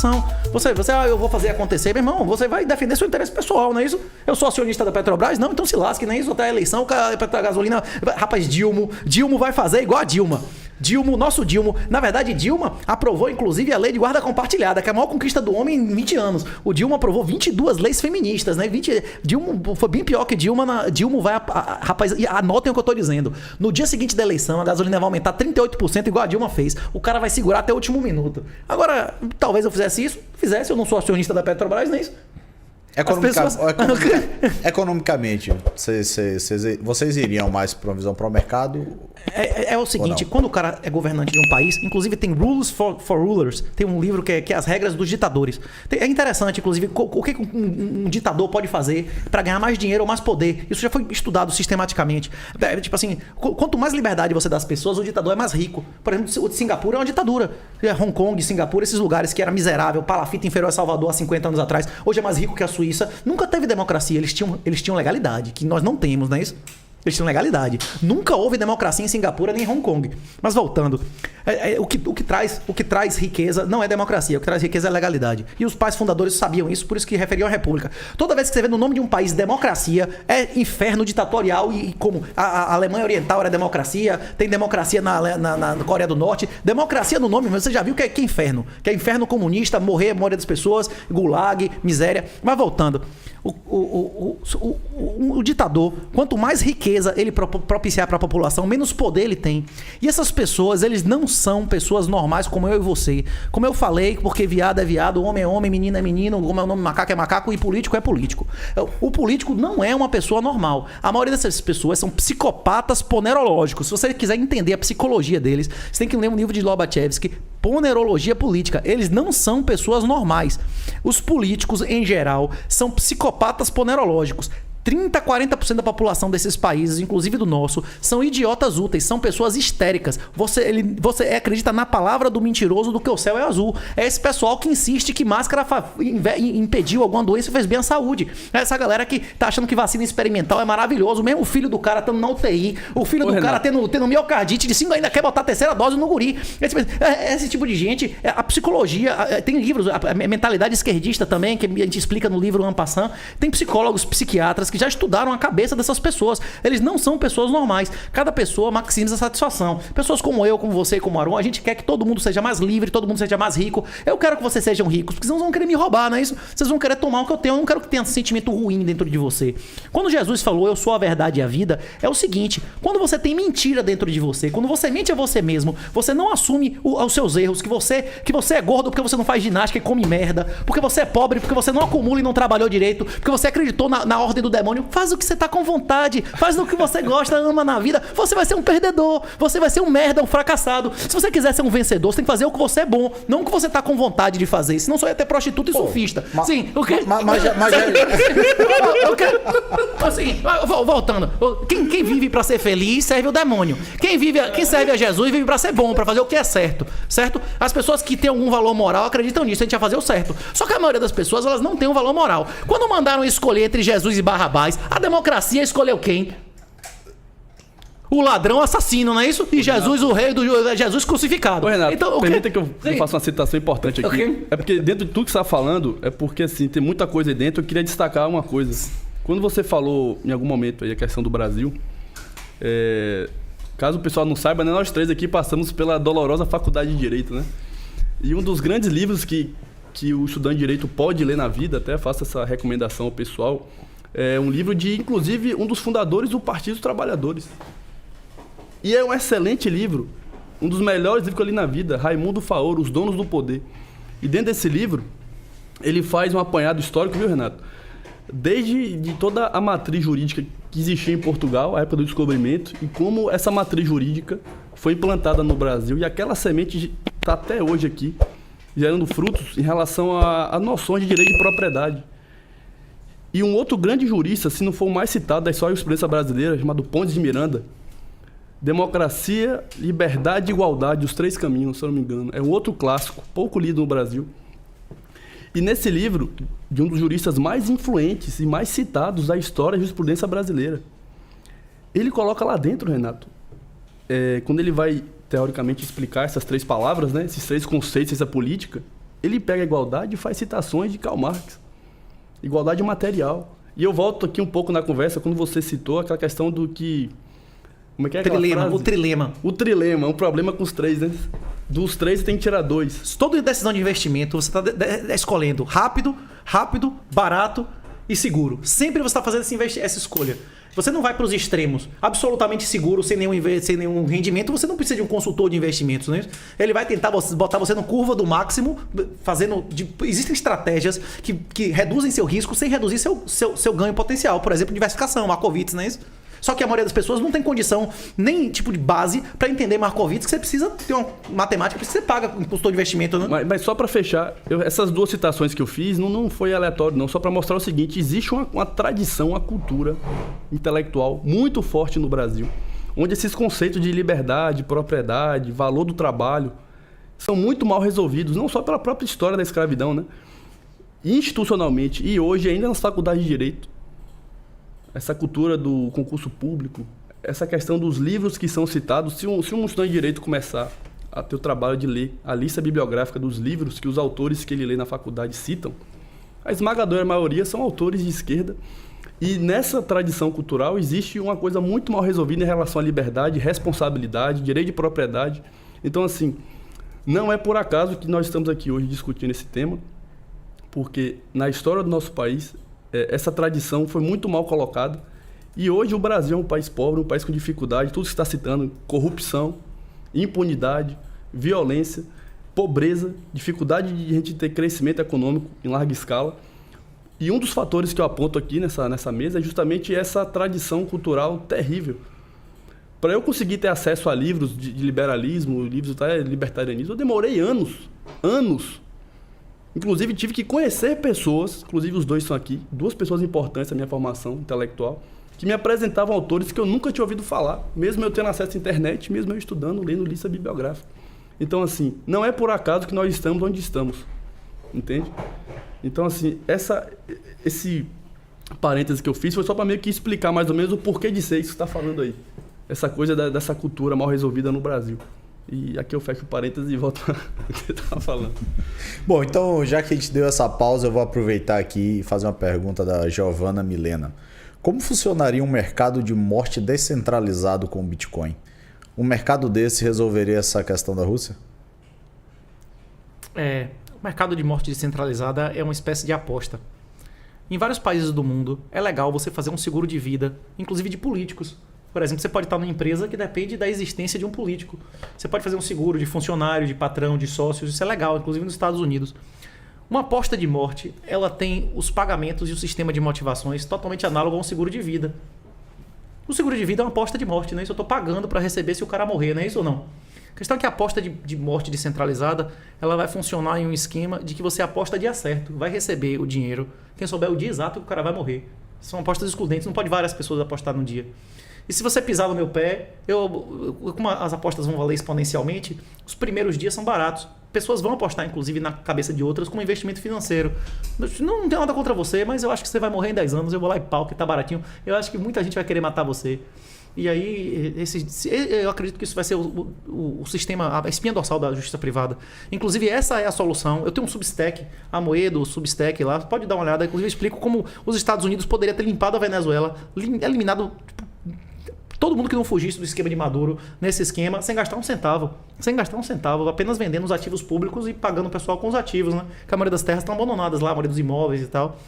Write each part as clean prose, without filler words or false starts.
situação. Eu vou fazer acontecer, meu irmão, você vai defender seu interesse pessoal, não é isso? Eu sou acionista da Petrobras? Não, então se lasque, não é isso? Até a eleição, a gasolina... Rapaz, Dilma vai fazer igual a Dilma. Nosso Dilma, na verdade, Dilma aprovou inclusive a lei de guarda compartilhada, que é a maior conquista do homem em 20 anos. O Dilma aprovou 22 leis feministas, né? Dilma foi bem pior que Dilma. Dilma vai, rapaz, anotem o que eu tô dizendo. No dia seguinte da eleição, a gasolina vai aumentar 38%, igual a Dilma fez. O cara vai segurar até o último minuto. Agora, talvez eu fizesse isso, eu não sou acionista da Petrobras, não é isso? Economicamente, vocês iriam mais para uma visão pró-mercado? É o seguinte, quando o cara é governante de um país, inclusive tem Rules for Rulers, tem um livro que é as regras dos ditadores. É interessante, inclusive, o que um ditador pode fazer para ganhar mais dinheiro ou mais poder. Isso já foi estudado sistematicamente. Tipo assim, quanto mais liberdade você dá às pessoas, o ditador é mais rico. Por exemplo, o de Singapura é uma ditadura. Hong Kong, Singapura, esses lugares que era miserável, palafita inferior a Salvador há 50 anos atrás, hoje é mais rico que a Suíça. Nunca teve democracia, eles tinham legalidade, que nós não temos, não é isso? Eles tinham legalidade. Nunca houve democracia em Singapura nem em Hong Kong. Mas voltando, o que traz riqueza não é democracia, o que traz riqueza é legalidade. E os pais fundadores sabiam isso, por isso que referiam à república. Toda vez que você vê no nome de um país democracia, é inferno ditatorial, e como a Alemanha Oriental era democracia, tem democracia na Coreia do Norte. Democracia no nome, mas você já viu que é inferno. Que é inferno comunista, morrer a maioria das pessoas, gulag, miséria. Mas voltando, o ditador, quanto mais riqueza ele propiciar para a população, menos poder ele tem. E essas pessoas, eles não são pessoas normais como eu e você. Como eu falei, porque viado é viado, homem é homem, menino é menino, como é o nome, macaco é macaco, e político é político. O político não é uma pessoa normal. A maioria dessas pessoas são psicopatas ponerológicos. Se você quiser entender a psicologia deles, você tem que ler um livro de Lobachevsky, Ponerologia Política. Eles não são pessoas normais. Os políticos, em geral, são psicopatas ponerológicos. 30, 40% da população desses países, inclusive do nosso, são idiotas úteis, são pessoas histéricas. Você acredita na palavra do mentiroso do que o céu é azul. É esse pessoal que insiste que máscara impediu alguma doença e fez bem à saúde. É essa galera que tá achando que vacina experimental é maravilhoso. Mesmo o filho do cara estando na UTI, o filho do cara tendo miocardite de 5 ainda quer botar a terceira dose no guri. Esse tipo de gente, a psicologia, tem livros, a mentalidade esquerdista também, que a gente explica no livro En Passant. Tem psicólogos, psiquiatras que já estudaram a cabeça dessas pessoas. Eles não são pessoas normais. Cada pessoa maximiza a satisfação. Pessoas como eu, como você e como Aron, a gente quer que todo mundo seja mais livre, todo mundo seja mais rico. Eu quero que vocês sejam ricos, porque senão vocês vão querer me roubar, não é isso? Vocês vão querer tomar o que eu tenho. Eu não quero que tenha um sentimento ruim dentro de você. Quando Jesus falou, eu sou a verdade e a vida, é o seguinte: quando você tem mentira dentro de você, quando você mente a você mesmo, você não assume os seus erros, que você é gordo porque você não faz ginástica e come merda, porque você é pobre, porque você não acumula e não trabalhou direito, porque você acreditou na ordem do demônio. Faz o que você tá com vontade, faz o que você gosta, ama na vida. Você vai ser um perdedor, você vai ser um merda, um fracassado. Se você quiser ser um vencedor, você tem que fazer o que você é bom, não o que você tá com vontade de fazer. Senão só ia ter prostituta e surfista. Sim, o quê? Assim, voltando. Quem vive pra ser feliz serve o demônio. Quem serve a Jesus vive pra ser bom, pra fazer o que é certo. Certo? As pessoas que têm algum valor moral acreditam nisso, a gente vai fazer o certo. Só que a maioria das pessoas, elas não têm um valor moral. Quando mandaram escolher entre Jesus e Barrabás, a democracia escolheu quem? O ladrão assassino, não é isso? E Jesus, o rei do Jesus crucificado. Ô, Renato, então, permita que eu faça uma citação importante aqui. É porque dentro de tudo que você está falando, é porque assim, tem muita coisa aí dentro. Eu queria destacar uma coisa. Quando você falou em algum momento aí a questão do Brasil, caso o pessoal não saiba, né, nós três aqui passamos pela dolorosa faculdade de Direito, né? E um dos grandes livros que o estudante de Direito pode ler na vida, até faço essa recomendação ao pessoal, é um livro de, inclusive, um dos fundadores do Partido dos Trabalhadores. E é um excelente livro, um dos melhores livros que eu li na vida, Raimundo Faoro, Os Donos do Poder. E dentro desse livro, ele faz um apanhado histórico, viu, Renato? Desde toda a matriz jurídica que existia em Portugal, a época do descobrimento, e como essa matriz jurídica foi implantada no Brasil, e aquela semente está até hoje aqui, gerando frutos em relação a noções de direito de propriedade. E um outro grande jurista, se não for o mais citado da história da jurisprudência brasileira, chamado Pontes de Miranda, Democracia, Liberdade e Igualdade, os Três Caminhos, se eu não me engano. É um outro clássico, pouco lido no Brasil. E nesse livro, de um dos juristas mais influentes e mais citados da história da jurisprudência brasileira, ele coloca lá dentro, Renato, quando ele vai, teoricamente, explicar essas três palavras, né, esses três conceitos, essa política, ele pega a igualdade e faz citações de Karl Marx. Igualdade material. E eu volto aqui um pouco na conversa quando você citou aquela questão do que... Como é que é aquela frase? O trilema. O trilema, um problema com os 3, né? Dos 3 você tem que tirar 2. Toda decisão de investimento, você está escolhendo rápido, barato e seguro. Sempre você está fazendo essa escolha. Você não vai para os extremos. Absolutamente seguro, sem nenhum rendimento, você não precisa de um consultor de investimentos. Né? Ele vai tentar botar você no curva do máximo, existem estratégias que reduzem seu risco sem reduzir seu ganho potencial. Por exemplo, diversificação, Markowitz, não é isso? Só que a maioria das pessoas não tem condição, nem tipo de base, para entender Markowitz, que você precisa ter uma matemática, que você paga um consultor de investimento. Né? Mas só para fechar, essas 2 citações que eu fiz não foi aleatório, não. Só para mostrar o seguinte, existe uma tradição, uma cultura intelectual muito forte no Brasil, onde esses conceitos de liberdade, propriedade, valor do trabalho, são muito mal resolvidos, não só pela própria história da escravidão, né? Institucionalmente, e hoje ainda nas faculdades de Direito. Essa cultura do concurso público, essa questão dos livros que são citados. Se um estudante de Direito começar a ter o trabalho de ler a lista bibliográfica dos livros que os autores que ele lê na faculdade citam, a esmagadora maioria são autores de esquerda. E nessa tradição cultural existe uma coisa muito mal resolvida em relação à liberdade, responsabilidade, direito de propriedade. Então, assim, não é por acaso que nós estamos aqui hoje discutindo esse tema, porque na história do nosso país... essa tradição foi muito mal colocada e hoje o Brasil é um país pobre, um país com dificuldade, tudo que está citando, corrupção, impunidade, violência, pobreza, dificuldade de a gente ter crescimento econômico em larga escala. E um dos fatores que eu aponto aqui nessa mesa é justamente essa tradição cultural terrível. Para eu conseguir ter acesso a livros de liberalismo, livros de libertarianismo, eu demorei anos. Inclusive, tive que conhecer pessoas, inclusive os 2 são aqui, 2 pessoas importantes na minha formação intelectual, que me apresentavam autores que eu nunca tinha ouvido falar, mesmo eu tendo acesso à internet, mesmo eu estudando, lendo lista bibliográfica. Então, assim, não é por acaso que nós estamos onde estamos, entende? Então, assim, esse parêntese que eu fiz foi só para meio que explicar mais ou menos o porquê de ser isso que você está falando aí. Essa coisa dessa cultura mal resolvida no Brasil. E aqui eu fecho o parênteses e volto ao que você estava falando. Bom, então já que a gente deu essa pausa, eu vou aproveitar aqui e fazer uma pergunta da Giovana Milena. Como funcionaria um mercado de morte descentralizado com o Bitcoin? Um mercado desse resolveria essa questão da Rússia? O mercado de morte descentralizada é uma espécie de aposta. Em vários países do mundo, é legal você fazer um seguro de vida, inclusive de políticos. Por exemplo, você pode estar numa empresa que depende da existência de um político. Você pode fazer um seguro de funcionário, de patrão, de sócios. Isso é legal, inclusive nos Estados Unidos. Uma aposta de morte, ela tem os pagamentos e o sistema de motivações totalmente análogo a um seguro de vida. O seguro de vida é uma aposta de morte, não é isso? Eu estou pagando para receber se o cara morrer, não é isso ou não? A questão é que a aposta de morte descentralizada, ela vai funcionar em um esquema de que você aposta dia certo, vai receber o dinheiro, quem souber o dia exato que o cara vai morrer. São apostas excludentes, não pode várias pessoas apostar num dia. E se você pisar no meu pé, como as apostas vão valer exponencialmente, os primeiros dias são baratos. Pessoas vão apostar, inclusive, na cabeça de outras como investimento financeiro. Não tem nada contra você, mas eu acho que você vai morrer em 10 anos, eu vou lá e pau, que tá baratinho. Eu acho que muita gente vai querer matar você. E aí, eu acredito que isso vai ser o sistema, a espinha dorsal da justiça privada. Inclusive, essa é a solução. Eu tenho um Substack, Amoedo, Substack lá, pode dar uma olhada. Inclusive, eu explico como os Estados Unidos poderiam ter limpado a Venezuela, eliminado todo mundo que não fugisse do esquema de Maduro nesse esquema, sem gastar um centavo. Sem gastar um centavo, apenas vendendo os ativos públicos e pagando o pessoal com os ativos, né? Porque a maioria das terras estão abandonadas lá, a maioria dos imóveis e tal.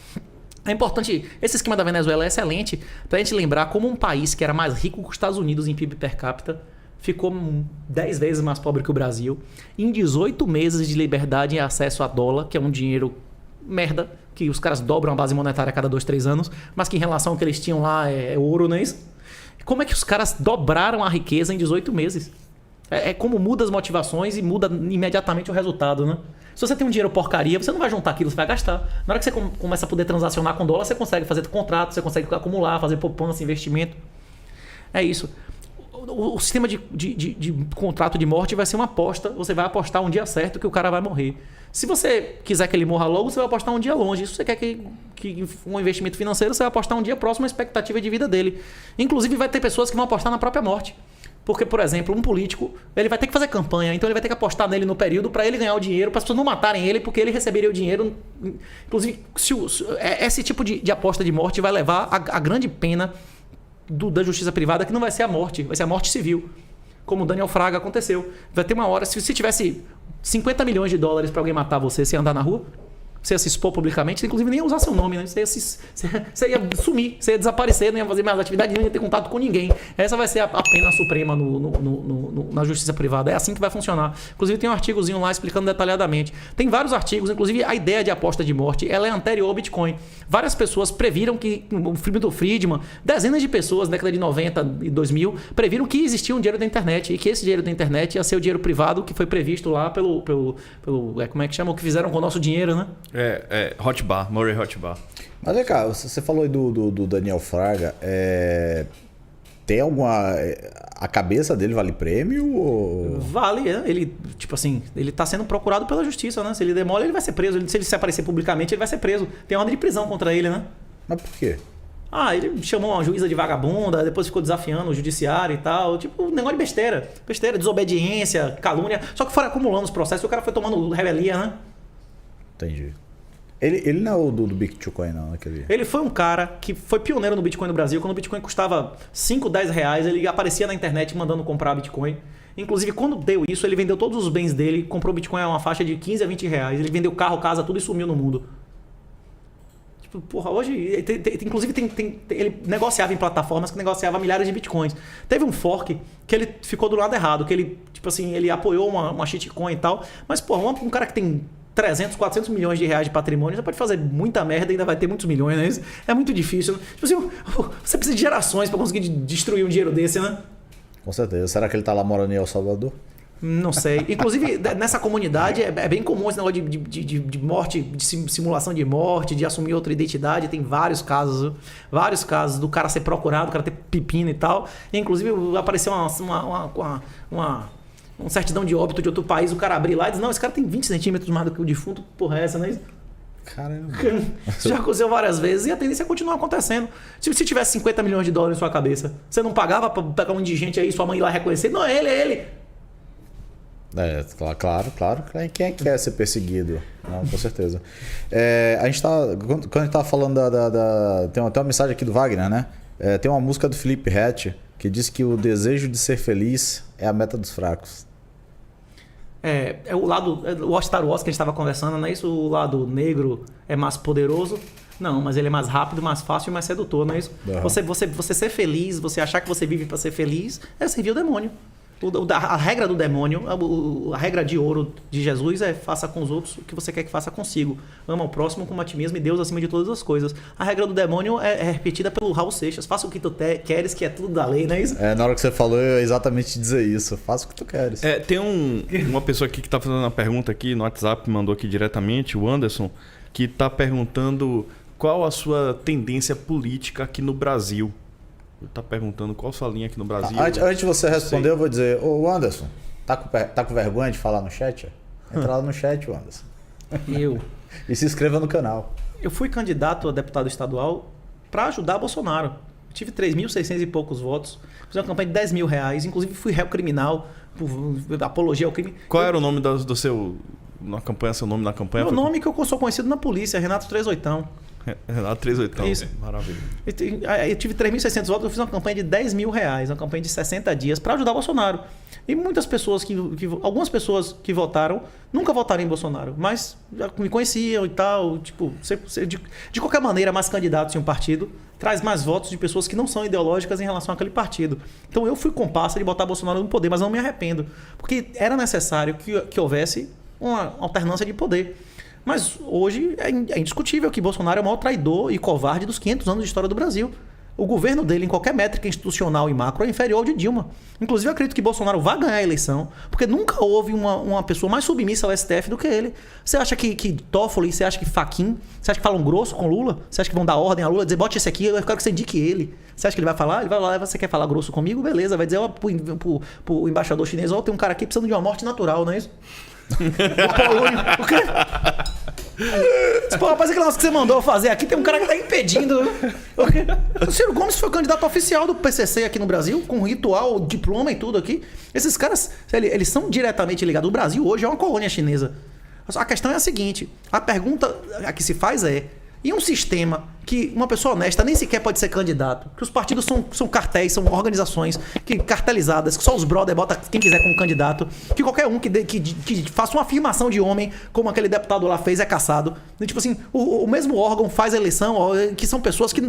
É importante, esse esquema da Venezuela é excelente para a gente lembrar como um país que era mais rico que os Estados Unidos em PIB per capita ficou 10 vezes mais pobre que o Brasil. Em 18 meses de liberdade e acesso a dólar, que é um dinheiro merda, que os caras dobram a base monetária a cada 2, 3 anos, mas que em relação ao que eles tinham lá é ouro, não é isso? Como é que os caras dobraram a riqueza em 18 meses? É como muda as motivações e muda imediatamente o resultado, né? Se você tem um dinheiro porcaria, você não vai juntar aquilo, você vai gastar. Na hora que você começa a poder transacionar com dólar, você consegue fazer contrato, você consegue acumular, fazer poupança, investimento. É isso. O sistema de contrato de morte vai ser uma aposta. Você vai apostar um dia certo que o cara vai morrer. Se você quiser que ele morra logo, você vai apostar um dia longe. Se você quer que um investimento financeiro, você vai apostar um dia próximo à expectativa de vida dele. Inclusive, vai ter pessoas que vão apostar na própria morte. Porque, por exemplo, um político, ele vai ter que fazer campanha, então ele vai ter que apostar nele no período para ele ganhar o dinheiro, para as pessoas não matarem ele, porque ele receberia o dinheiro. Inclusive, esse tipo de aposta de morte vai levar a grande pena da justiça privada, que não vai ser a morte, vai ser a morte civil. Como o Daniel Fraga aconteceu. Vai ter uma hora, se tivesse 50 milhões de dólares para alguém matar você, você ia andar na rua? Você ia se expor publicamente, inclusive nem ia usar seu nome, né? Você ia sumir, você ia desaparecer, não ia fazer mais atividade, não ia ter contato com ninguém. Essa vai ser a pena suprema na justiça privada. É assim que vai funcionar. Inclusive tem um artigozinho lá explicando detalhadamente. Tem vários artigos, inclusive a ideia de aposta de morte, ela é anterior ao Bitcoin. Várias pessoas previram que, o Milton Friedman, dezenas de pessoas na década de 90 e 2000, previram que existia um dinheiro da internet e que esse dinheiro da internet ia ser o dinheiro privado que foi previsto lá pelo como é que chama? O que fizeram com o nosso dinheiro, né? Hotbar, Murray Hotbar. Mas vem cá, você falou aí do Daniel Fraga. Tem alguma... A cabeça dele vale prêmio? Ou... Vale, ele, tipo assim, ele tá sendo procurado pela justiça, né? Se ele demora, ele vai ser preso. Se ele se aparecer publicamente, ele vai ser preso. Tem ordem de prisão contra ele, né? Mas por quê? Ele chamou uma juíza de vagabunda, depois ficou desafiando o judiciário e tal. Tipo, um negócio de besteira. Besteira, desobediência, calúnia. Só que foram acumulando os processos e o cara foi tomando revelia, né? Entendi. Ele não é o do Bitcoin, não, aquele... Ele foi um cara que foi pioneiro no Bitcoin no Brasil. Quando o Bitcoin custava 5, 10 reais, ele aparecia na internet mandando comprar Bitcoin. Inclusive, quando deu isso, ele vendeu todos os bens dele, comprou Bitcoin a uma faixa de 15 a 20 reais. Ele vendeu carro, casa, tudo e sumiu no mundo. Tipo, porra, hoje... Inclusive, ele negociava em plataformas que negociava milhares de Bitcoins. Teve um fork que ele ficou do lado errado, que ele, tipo assim, ele apoiou uma shitcoin e tal. Mas, porra, um cara que tem 300, 400 milhões de reais de patrimônio, você pode fazer muita merda e ainda vai ter muitos milhões, né? É muito difícil. Tipo assim, você precisa de gerações para conseguir destruir um dinheiro desse, né? Com certeza. Será que ele tá lá morando em El Salvador? Não sei. Inclusive, nessa comunidade é bem comum esse negócio de morte, de simulação de morte, de assumir outra identidade. Tem vários casos do cara ser procurado, do cara ter pepino e tal. E, inclusive, apareceu uma certidão de óbito de outro país, o cara abrir lá e diz, não, esse cara tem 20 centímetros mais do que o defunto, porra é essa, né? Caramba. Isso já aconteceu várias vezes e a tendência é continuar acontecendo. Se tivesse 50 milhões de dólares em sua cabeça, você não pagava pra pegar um indigente aí, sua mãe ir lá reconhecer? Não, é ele. Claro. Quem é que quer ser perseguido? Não, com certeza. Quando a gente tava falando tem uma mensagem aqui do Wagner, né? Tem uma música do Felipe Ret que diz que o desejo de ser feliz é a meta dos fracos. É o lado... O Star Wars que a gente estava conversando, não é isso? O lado negro é mais poderoso. Não, mas ele é mais rápido, mais fácil e mais sedutor, não é isso? Uhum. Você ser feliz, você achar que você vive para ser feliz, é servir o demônio. A regra do demônio, a regra de ouro de Jesus é faça com os outros o que você quer que faça consigo. Ama o próximo como a ti mesmo e Deus acima de todas as coisas. A regra do demônio é repetida pelo Raul Seixas. Faça o que tu queres, que é tudo da lei, não é isso? Na hora que você falou, eu ia exatamente dizer isso. Faça o que tu queres. Tem uma pessoa aqui que está fazendo uma pergunta aqui no WhatsApp, mandou aqui diretamente, o Anderson, que está perguntando qual a sua tendência política aqui no Brasil. Tá perguntando qual sua linha aqui no Brasil. Antes de você responder, eu vou dizer, ô Anderson, tá com vergonha de falar no chat? Entra lá no chat, Anderson. E se inscreva no canal. Eu fui candidato a deputado estadual para ajudar Bolsonaro. Eu tive 3.600 e poucos votos. Fiz uma campanha de 10 mil reais. Inclusive fui réu criminal por apologia ao crime. Qual era o nome do seu... Na campanha, seu nome na campanha? Meu nome que eu sou conhecido na polícia, Renato 38. Renato 38. Isso. Maravilha. Eu tive 3.600 votos, eu fiz uma campanha de 10 mil reais, uma campanha de 60 dias para ajudar Bolsonaro. E muitas pessoas algumas pessoas que votaram nunca votaram em Bolsonaro, mas já me conheciam e tal. Tipo, de qualquer maneira, mais candidatos em um partido traz mais votos de pessoas que não são ideológicas em relação àquele partido. Então eu fui comparsa de botar Bolsonaro no poder, mas não me arrependo, porque era necessário que houvesse uma alternância de poder. Mas hoje é indiscutível que Bolsonaro é o maior traidor e covarde dos 500 anos de história do Brasil. O governo dele, em qualquer métrica institucional e macro, é inferior ao de Dilma. Inclusive, eu acredito que Bolsonaro vai ganhar a eleição, porque nunca houve uma pessoa mais submissa ao STF do que ele. Você acha que Toffoli, você acha que Fachin, você acha que falam grosso com Lula? Você acha que vão dar ordem a Lula, dizer, bote esse aqui, eu quero que você indique ele. Você acha que ele vai falar? Ele vai lá, você quer falar grosso comigo? Beleza, vai dizer pro embaixador chinês, tem um cara aqui precisando de uma morte natural, não é isso? O quê? Pô, rapaz, aquele negócio que você mandou eu fazer aqui, tem um cara que tá impedindo. O Ciro Gomes foi candidato oficial do PCC aqui no Brasil, com ritual, diploma e tudo aqui. Esses caras, eles são diretamente ligados. O Brasil hoje é uma colônia chinesa. A questão é a seguinte, a pergunta a que se faz é, em um sistema que uma pessoa honesta nem sequer pode ser candidato, que os partidos são cartéis, são organizações que cartelizadas, que só os brothers botam quem quiser como candidato, que qualquer um que faça uma afirmação de homem, como aquele deputado lá fez, é caçado. E, tipo assim, o mesmo órgão faz a eleição, que são pessoas que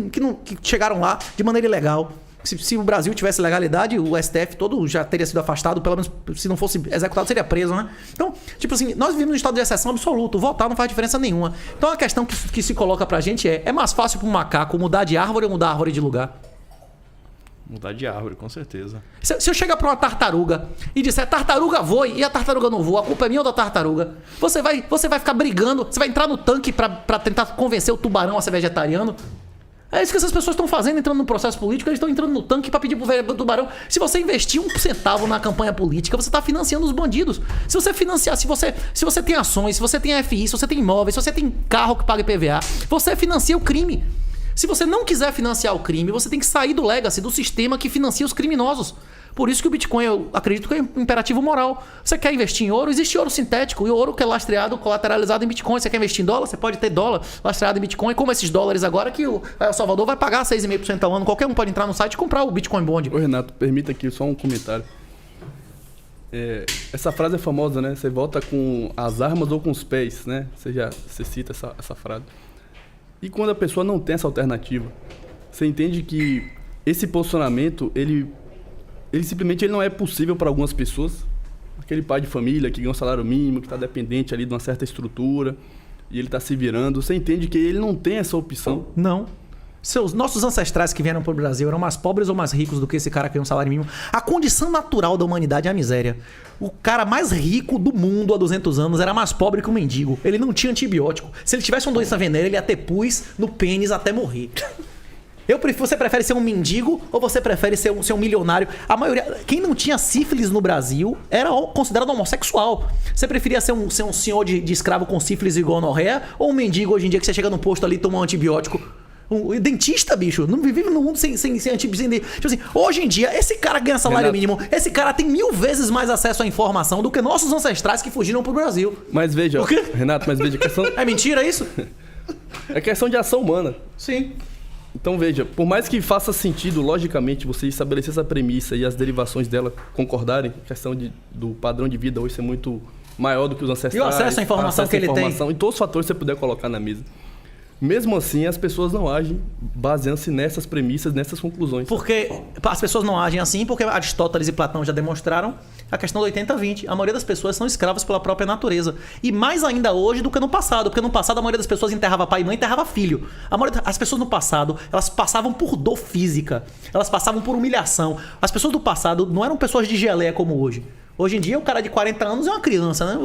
chegaram lá de maneira ilegal. Se o Brasil tivesse legalidade, o STF todo já teria sido afastado, pelo menos se não fosse executado, seria preso, né? Então, tipo assim, nós vivemos num estado de exceção absoluto, votar não faz diferença nenhuma. Então a questão que se coloca pra gente é mais fácil pro macaco mudar de árvore ou mudar a árvore de lugar? Mudar de árvore, com certeza. Se eu chegar pra uma tartaruga e disser tartaruga voe e a tartaruga não voa, a culpa é minha ou da tartaruga? Você vai ficar brigando, você vai entrar no tanque pra tentar convencer o tubarão a ser vegetariano? É isso que essas pessoas estão fazendo, entrando no processo político, eles estão entrando no tanque para pedir pro tubarão. Se você investir 1 centavo na campanha política, você está financiando os bandidos. Se você financiar, se você tem ações, se você tem FI, se você tem imóveis, se você tem carro que paga IPVA, você financia o crime. Se você não quiser financiar o crime, você tem que sair do legacy, do sistema que financia os criminosos. Por isso que o Bitcoin, eu acredito que é um imperativo moral. Você quer investir em ouro? Existe ouro sintético e ouro que é lastreado, colateralizado em Bitcoin. Você quer investir em dólar? Você pode ter dólar lastreado em Bitcoin. Como esses dólares agora que o El Salvador vai pagar 6,5% ao ano. Qualquer um pode entrar no site e comprar o Bitcoin Bond. Ô Renato, permita aqui só um comentário. Essa frase é famosa, né? Você vota com as armas ou com os pés, né? Você cita essa frase. E quando a pessoa não tem essa alternativa, você entende que esse posicionamento, ele simplesmente não é possível para algumas pessoas. Aquele pai de família que ganha um salário mínimo, que está dependente ali de uma certa estrutura, e ele está se virando. Você entende que ele não tem essa opção? Não. Nossos ancestrais que vieram para o Brasil eram mais pobres ou mais ricos do que esse cara que ganha um salário mínimo? A condição natural da humanidade é a miséria. O cara mais rico do mundo há 200 anos era mais pobre que um mendigo. Ele não tinha antibiótico. Se ele tivesse uma doença venérea, ele ia ter pus no pênis até morrer. Você prefere ser um mendigo ou você prefere ser um milionário? A maioria, quem não tinha sífilis no Brasil era considerado homossexual. Você preferia ser um senhor de escravo com sífilis e gonorreia ou um mendigo hoje em dia que você chega no posto ali e toma um antibiótico? Um dentista, bicho, não vive no mundo sem antibiótico. Tipo assim, hoje em dia, esse cara ganha salário mínimo, esse cara tem 1000 vezes mais acesso à informação do que nossos ancestrais que fugiram pro Brasil. Mas veja, Renato, a questão... É mentira isso? É questão de ação humana. Sim. Então veja, por mais que faça sentido, logicamente, você estabelecer essa premissa e as derivações dela concordarem, a questão do padrão de vida hoje ser muito maior do que os ancestrais. E o acesso à informação que ele tem. E todos os fatores que você puder colocar na mesa. Mesmo assim, as pessoas não agem baseando-se nessas premissas, nessas conclusões. Porque as pessoas não agem assim porque Aristóteles e Platão já demonstraram a questão do 80-20. A maioria das pessoas são escravas pela própria natureza. E mais ainda hoje do que no passado. Porque no passado a maioria das pessoas enterrava pai e mãe, enterrava filho. As pessoas no passado, elas passavam por dor física. Elas passavam por humilhação. As pessoas do passado não eram pessoas de geleia como hoje. Hoje em dia, o cara de 40 anos é uma criança, né?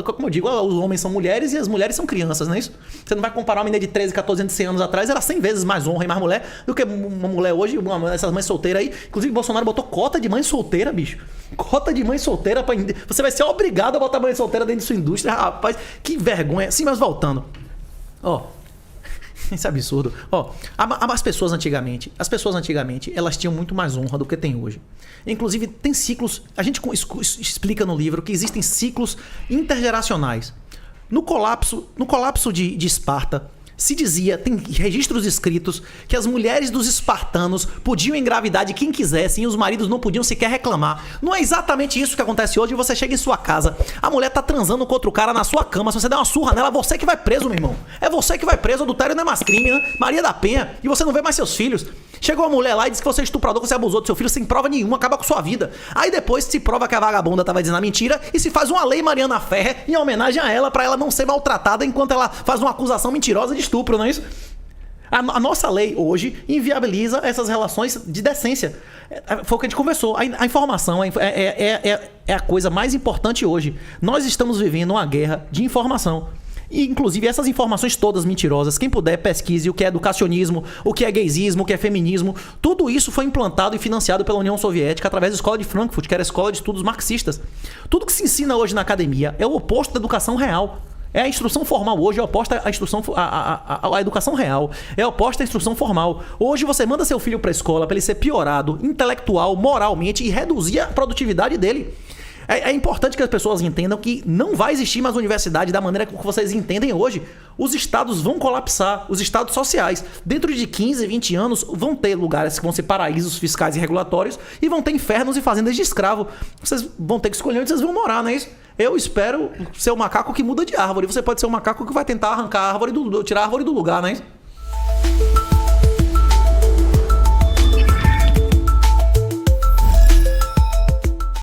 Como eu digo, os homens são mulheres e as mulheres são crianças, não é isso? Você não vai comparar uma menina de 13, 14 anos, 100 anos atrás, era 100 vezes mais honra e mais mulher do que uma mulher hoje, essas mães solteiras aí. Inclusive, Bolsonaro botou cota de mãe solteira, bicho. Cota de mãe solteira. Você vai ser obrigado a botar mãe solteira dentro de sua indústria. Rapaz, que vergonha. Sim, mas voltando. Isso é absurdo. As pessoas antigamente, elas tinham muito mais honra do que tem hoje. Inclusive, tem ciclos. A gente explica no livro que existem ciclos intergeracionais. No colapso de Esparta, se dizia, tem registros escritos, que as mulheres dos espartanos podiam engravidar de quem quisessem e os maridos não podiam sequer reclamar. Não é exatamente isso que acontece hoje. Você chega em sua casa, a mulher tá transando com outro cara na sua cama, se você der uma surra nela, você que vai preso, meu irmão. É você que vai preso, adultério não é mais crime, né? Maria da Penha, e você não vê mais seus filhos. Chegou uma mulher lá e disse que você é estuprador, que você abusou do seu filho sem prova nenhuma, acaba com sua vida. Aí depois se prova que a vagabunda tava dizendo a mentira e se faz uma lei Mariana Ferrer em homenagem a ela, pra ela não ser maltratada enquanto ela faz uma acusação mentirosa de estupro, não é isso? A nossa lei hoje inviabiliza essas relações de decência. Foi o que a gente conversou. A informação é a coisa mais importante hoje. Nós estamos vivendo uma guerra de informação. E, inclusive, essas informações todas mentirosas, quem puder pesquise o que é educacionismo, o que é gaysismo, o que é feminismo. Tudo isso foi implantado e financiado pela União Soviética através da Escola de Frankfurt, que era a escola de estudos marxistas. Tudo que se ensina hoje na academia é o oposto da educação real. A instrução formal hoje é oposta à instrução, à educação real. É oposta à instrução formal. Hoje você manda seu filho para a escola para ele ser piorado intelectual, moralmente e reduzir a produtividade dele. É importante que as pessoas entendam que não vai existir mais universidade da maneira que vocês entendem hoje. Os estados vão colapsar, os estados sociais. Dentro de 15, 20 anos, vão ter lugares que vão ser paraísos fiscais e regulatórios e vão ter infernos e fazendas de escravo. Vocês vão ter que escolher onde vocês vão morar, não é isso? Eu espero ser o macaco que muda de árvore. Você pode ser o macaco que vai tentar arrancar a árvore tirar a árvore do lugar, não é isso?